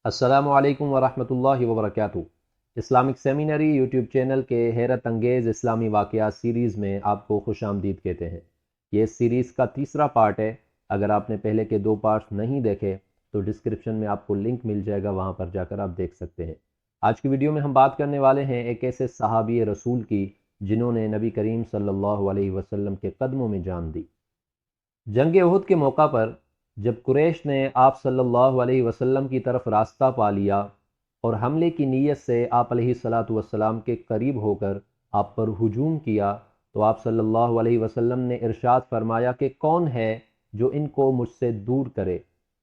السلام علیکم ورحمۃ اللہ وبرکاتہ۔ اسلامک سیمینری یوٹیوب چینل کے حیرت انگیز اسلامی واقعات سیریز میں آپ کو خوش آمدید کہتے ہیں۔ یہ اس سیریز کا تیسرا پارٹ ہے۔ اگر آپ نے پہلے کے 2 پارٹس نہیں دیکھے تو ڈسکرپشن میں آپ کو لنک مل جائے گا، وہاں پر جا کر آپ دیکھ سکتے ہیں۔ آج کی ویڈیو میں ہم بات کرنے والے ہیں ایک ایسے صحابی رسول کی جنہوں نے نبی کریم صلی اللہ علیہ وسلم کے قدموں میں جان دی۔ جنگ احد کے موقع پر جب قریش نے آپ صلی اللہ علیہ وسلم کی طرف راستہ پا لیا اور حملے کی نیت سے آپ علیہ الصلاۃ والسلام کے قریب ہو کر آپ پر ہجوم کیا، تو آپ صلی اللہ علیہ وسلم نے ارشاد فرمایا کہ کون ہے جو ان کو مجھ سے دور کرے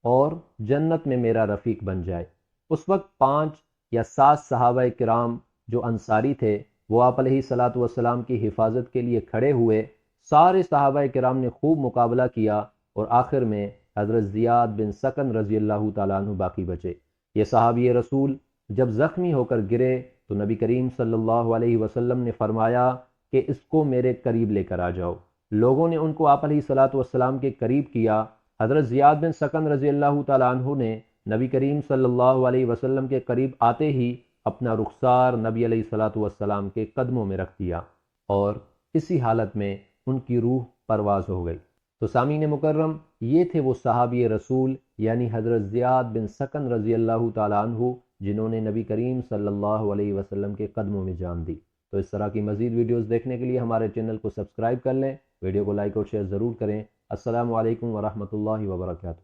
اور جنت میں میرا رفیق بن جائے۔ اس وقت 5 یا 7 صحابہ کرام جو انصاری تھے وہ آپ علیہ الصلاۃ والسلام کی حفاظت کے لیے کھڑے ہوئے۔ سارے صحابہ کرام نے خوب مقابلہ کیا اور آخر میں حضرت زیاد بن سکن رضی اللہ تعالیٰ عنہ باقی بچے۔ یہ صحابی رسول جب زخمی ہو کر گرے تو نبی کریم صلی اللہ علیہ وسلم نے فرمایا کہ اس کو میرے قریب لے کر آ جاؤ۔ لوگوں نے ان کو آپ علیہ الصلاۃ والسلام کے قریب کیا۔ حضرت زیاد بن سکن رضی اللہ تعالیٰ عنہ نے نبی کریم صلی اللہ علیہ وسلم کے قریب آتے ہی اپنا رخسار نبی علیہ الصلاۃ والسلام کے قدموں میں رکھ دیا اور اسی حالت میں ان کی روح پرواز ہو گئی۔ تو سامعین مکرم، یہ تھے وہ صحابی رسول یعنی حضرت زیاد بن سکن رضی اللہ تعالیٰ عنہ جنہوں نے نبی کریم صلی اللہ علیہ وسلم کے قدموں میں جان دی۔ تو اس طرح کی مزید ویڈیوز دیکھنے کے لیے ہمارے چینل کو سبسکرائب کر لیں، ویڈیو کو لائک اور شیئر ضرور کریں۔ السلام علیکم ورحمۃ اللہ وبرکاتہ۔